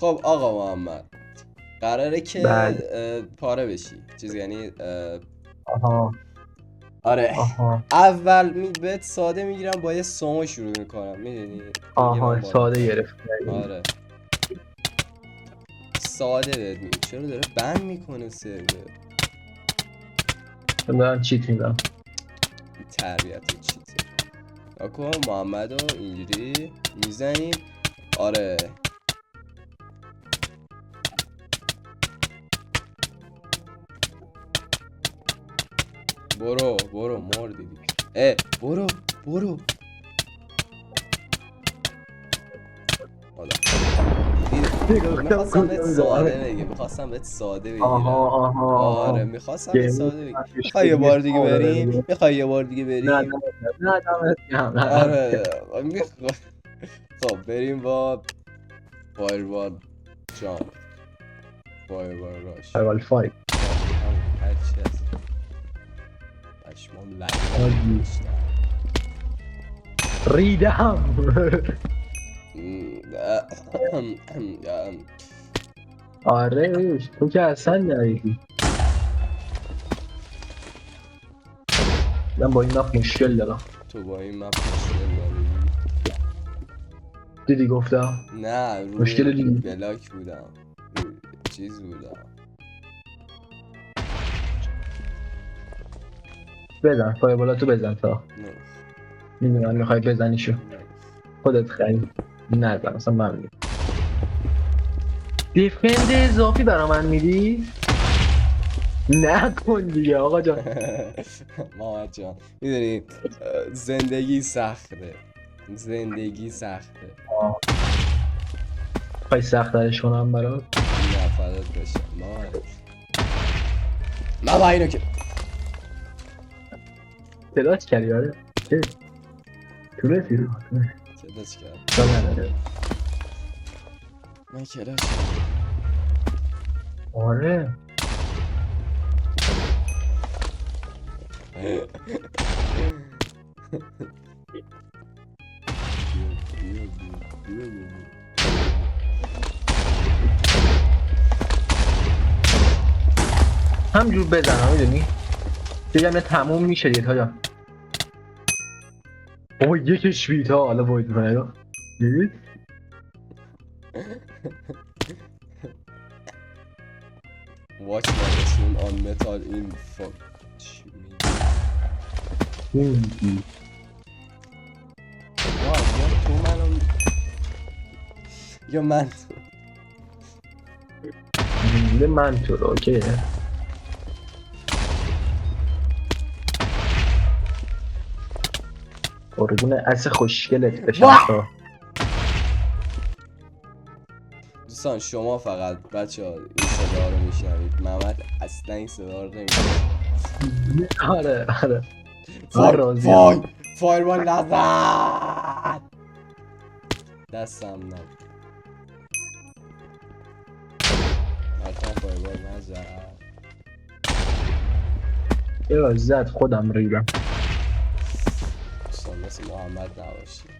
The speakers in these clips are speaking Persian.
خب آقا محمد قراره که بله. پاره بشی چیز یعنی آها آره آها اول بهت ساده میگیرم با یه سومو شروع میکنم میدونی دیگه من آها بالا ساده گرفت. آره ساده بهت میگم. چرا داره بند میکنه سرور من دارم چیت میدم. تربیت چیته اکو محمدو اینجوری میزنیم آره برو مردی دیگه برو میخواستم بهت ساده بگم میخواستم بهت ساده بگیرم آها آره میخواستم بهت ساده بگم میخوای یه بار دیگه بریم نه آره خب بریم با فایروال جان فایروال راش اول فایت هرچی هست پشمام لعنه ریدم. آره تو که اصلا ندیدی. من با این مپ مشکل دارم. تو با این مپ مشکل داری؟ دیدی گفتم نه روی مشکل دیدی. بلاک بودم روی چیز بودم بزن فایبالا تو بزن تا نه میدونم میخوای بزنیشو خودت خرید نزن اصلا من میگم دیفند اضافی برا من میدی؟ نکن دیگه آقا جان. محمد جان میدونی زندگی سخته خواهی سخترش کنم برات؟ نه فدات بشم ما با اینو که تلاش کردی آره چه؟ تونستی رو کلاش کرد سال نداره. من کلاش آره همجور بزن میدونی دیگه همه تموم میشه دیگه تا جان. بابا یکش بیتا حالا باید میکنه دیدید؟ Watch my soon on metal info یا تو منو یا من تو من تو رو اوکی قربون اصل خوشگلت بشم تا دوستان شما فقط بچه ها این صدا رو میشنوید محمد اصلا این صدا رو نمیشنوید آره من راضیم فایربال نزد دستم نبود حتما فایربال نزد یه زد خودم ریدم دوستان مثل محمد نباشید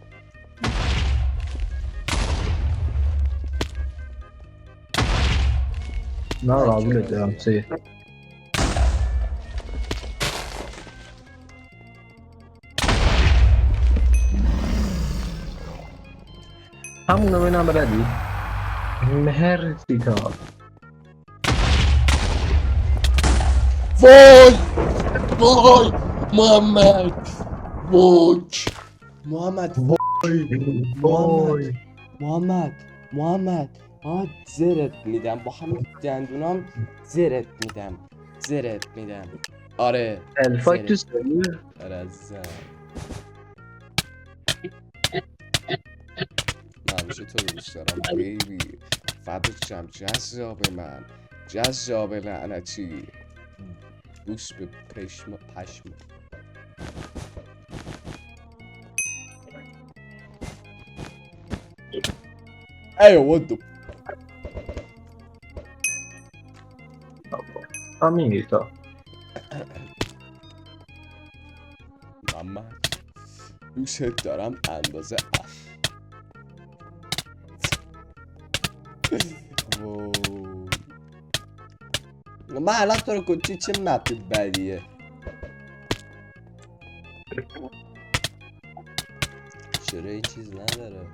من قبولت دارم سه همونو بینم بردی مرسی تا وای محمد محمد زرت میدم با همین دندونام زرت میدم آره الفاک دوست داری؟ آره عزیزم من همیشه تو رو دوست دارم بیبی فدات شم جذاب لعنتی بوس به پشم what the همینی تا محمد دوست دارم اندازه واو. من الان تو رو کچی چه مپ بدیه. چرا این چیز نداره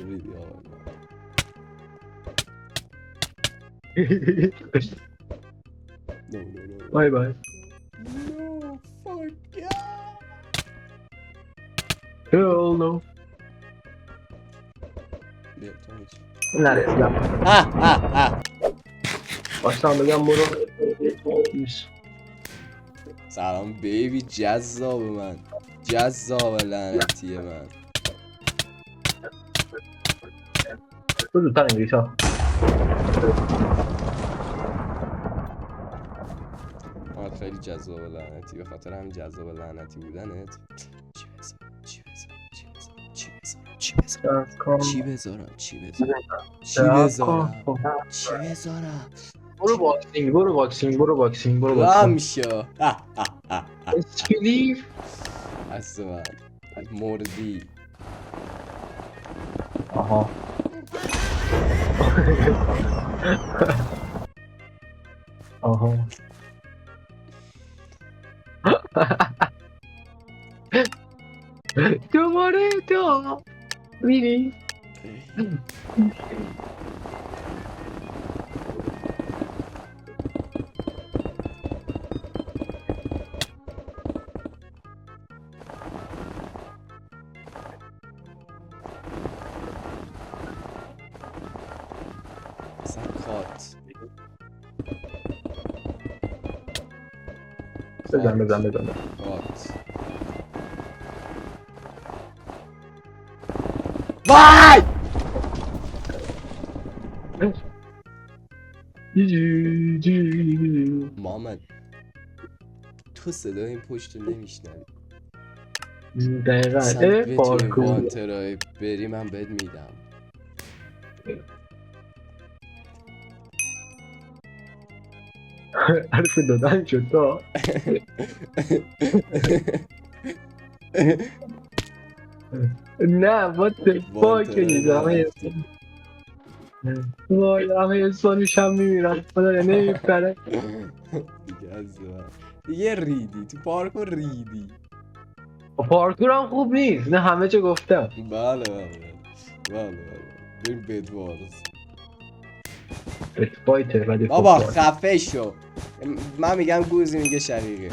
ریدی آقا. No, no, no. بای بای. No, fuck yeah. Hell no. بیا تو میچی. نرسیدم. باشتم بگم برو. سلام بیبی جذاب من. جذاب لعنتی من. تو زودتر انگلیس ها. آه خیلی جذاب لعنتی. به خاطر همین جذاب لعنتی بودنت چی بذارم برو باکسینگ. رام شو. اسکلیف. اصلا مردی. آها. آها. دوباره تو میری. اصلا کات بزن. کات وای محمد تو صدای این پشت رو نمیشنوی. دقیقا. اصلا بتونی پارکور. وانترای بری من بهت میدم. حرف دادن شد تا. نه what the fuck وانترای همه نرفتی. وای همه سالش هم میمیرن خدا نمیپره. دیگه از من دیگه ریدی تو پارکور ریدی. پارکور هم خوب نیست نه همه چه گفتم. بله بریم بدوارز. فایتر ولی بابا خوب. خفه شو. من میگم گوزی میگه شقیقه.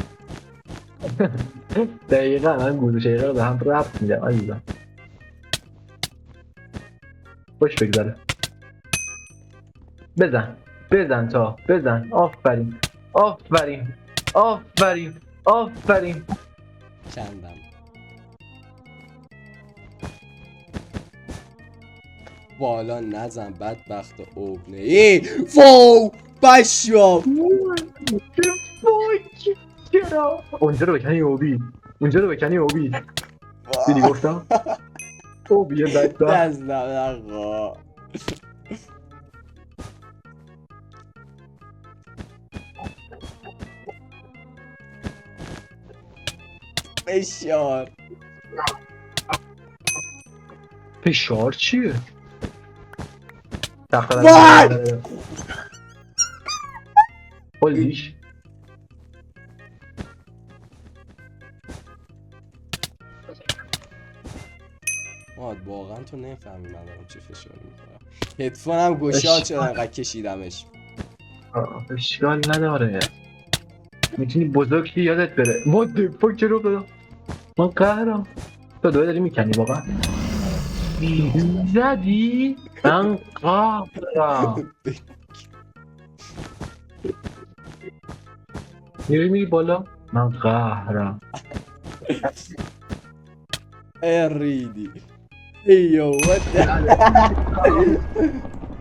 دقیقا من گوزه شقیقه به هم ربط میدم عزیزم. خوش بگذره. بزن تا بزن. آفرین. چندم بالا نزن بدبخت اوبنه ای فو بشوام. چرا اونجا رو بکنی اوبی دیدی گفتم اوبی بدبخت. دست نقا فشار چیه؟ وای قلیش واقعا تو نفهمی من دارم چه فشاری میکنم. هدفونم گشاد شد انقدر کشیدمش. اشکال نداره میتونی بزرگی یادت بره. ما دفاع چرا بدا من قهرم. تو داری میکنی واقعا زدی من قهرم. میری بالا من قهرم. ریدی ایو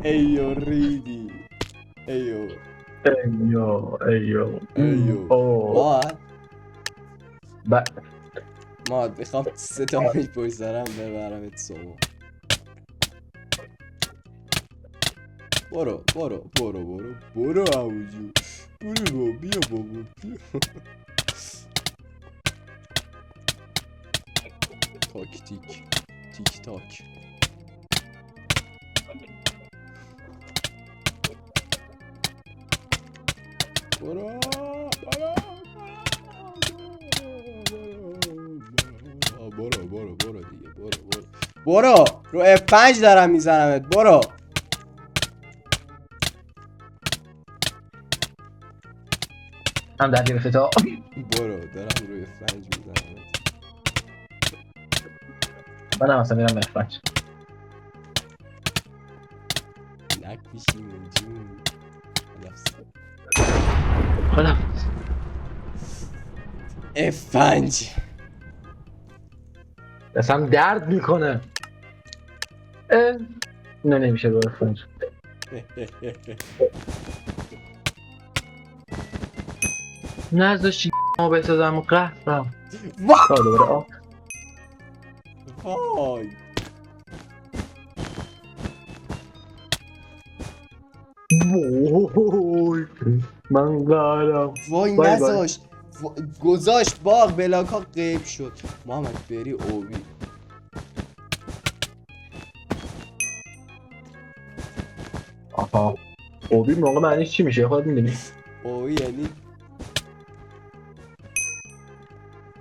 ایو ریدی ایو ما میخوام 3 تا پشت سرم ببرم ات سومو. برو اوجو برو بیا بابا تاک تیک تاک برو برو دیگه برو رو F5 دارم میزنمت برو. هم در گرفته تا برو دارم روی F5 میزنمت. من هم اصلا میرم F5. نکشیم جون خدا F5 دستم درد میکنه. نه نمیشه رو F5. نذاشتی ما بسازم و قهرم دوباره آف. وای وای من قهرم. وای بای بای. نذاشت گذاشت باغ بلاکا غیب شد. محمد بری اوبی آها اوبی موقع معنیش چی میشه خودت میدونی؟ اوبی یعنی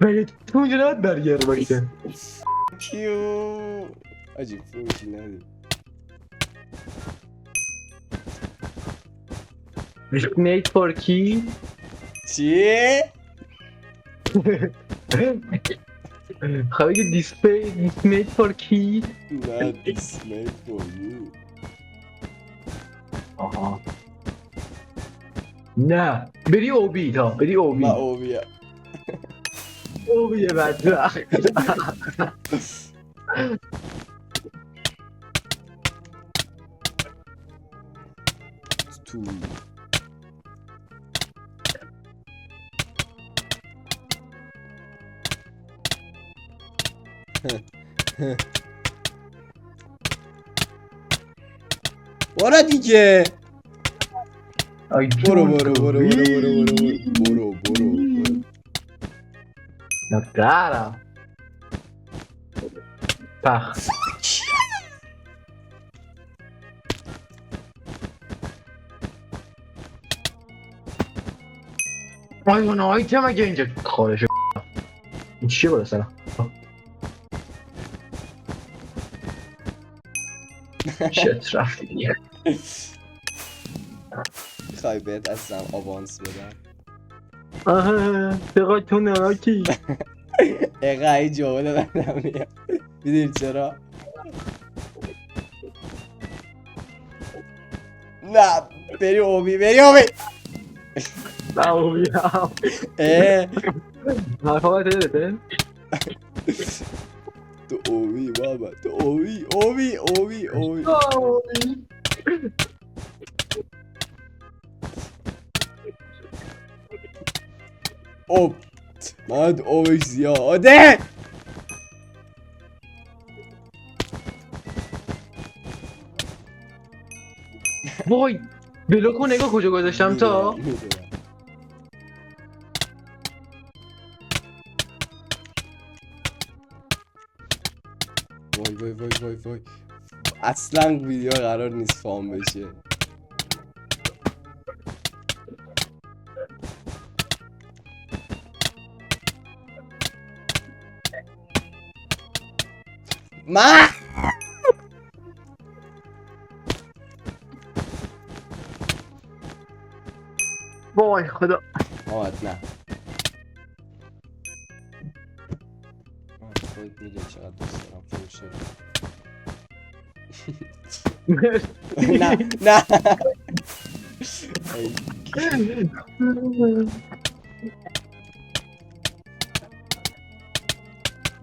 مگه تو اونجا نباید برگرده باشه؟ کیو عجیب فروشی ندید. Mate for key. چی؟ خب بگه display mate for key. نه this made for you. آها نه بری اوبی تا بری اوبی. ما اوبیه اوبی بدبخت. تو برو دیگه برو نه قهرم پخ اون آیتم اگه اینجا خواهش این چیه باید سرم شت رفتی دیگه. میخوای بهت اصلا آوانس بدم آها دقیقا تو نراکی اقعی جوله بدم میاد میدونی چرا؟ نه بری اوبی نه اوبی هم حرفا باید داده تو اوبی بابا تو اوبی اوب من اوبش زیاده وای بلوکو نگاه کجا گذاشتم تا میدونم وای اصلا ویدیو قرار نیست فام بشه. ما وای خدا آمد نه خودت میدونی چقدر دوست دارم فروشه نه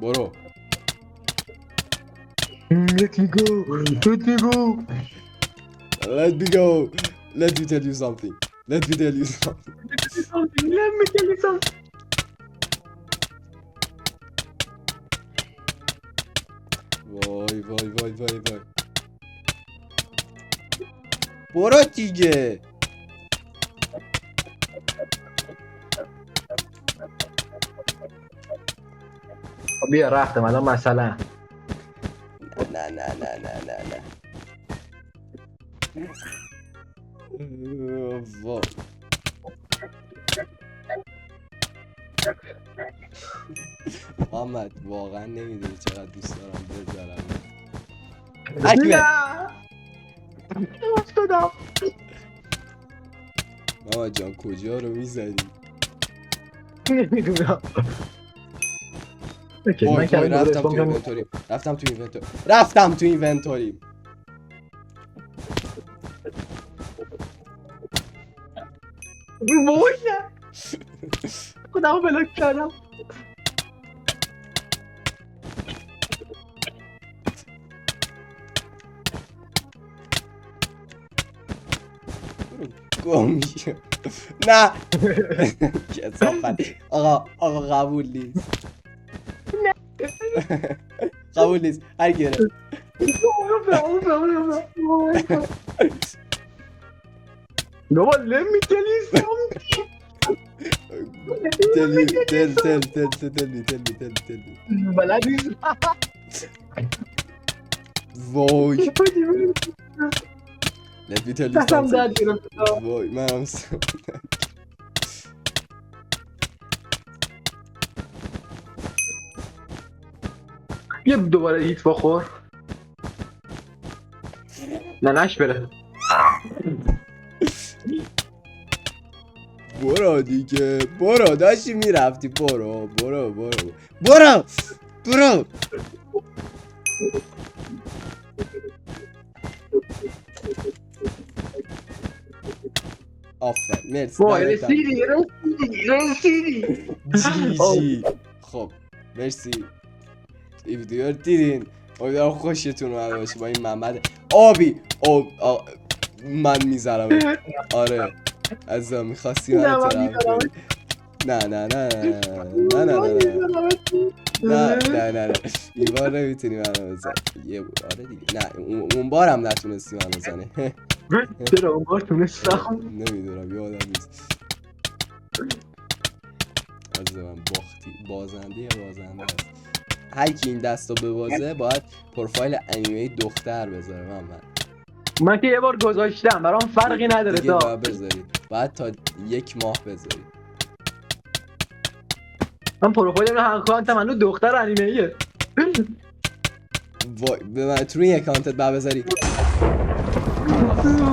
برو Let me go. let me tell you something Let me tell you something. وای برو دیگه بیا رفتم الان مثلا نه وای محمد واقعا نمیدونی چقدر دوست دارم بذارم. هرکی بره. افتادم. محمد جان کجا رو میزنی؟ نمیدونم. اوکی من وای کردم رفتم تو اینونتوری. رفتم تو اینونتوری. وای نه خودمو بلاک کردم. گم شو. نه کثافت. آقا قبول نیست. قبول نیست. هر گره بابا لمی کلیسم. tell me. بلد نیست. وای let me tell you دستم something. درد گرفت. وای منم یه دوباره هیت بخور. نه نش بره. برو دیگه برو داشتی میرفتی برو آفر مرسی وای دمت رسیدی. جی خب مرسی این ویدیو رو دیدین امیدوارم خوشتون اومده باشه با این محمد آبی من میذارم آره عزیزم میخواستی من طرف کنی نه این بار نمیتونی منو بزن یه بار آره دیگه نه اون بارم نتونستی منو بزنه چرا اون بار تونستم؟ نمیدونم یادم نیست عزیزم بازنده است هر کی این دستو ببازه باید پروفایل انیمه دختر بذاره من که یه بار گذاشتم برام فرقی نداره دیگه تا باید بذاری باید تا 1 ماه بذاری من پروفایلم رو اکانت من رو دختر انیمه ایه وای به من تو این اکانتت باید بذاری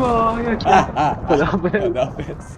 وای خداحافظ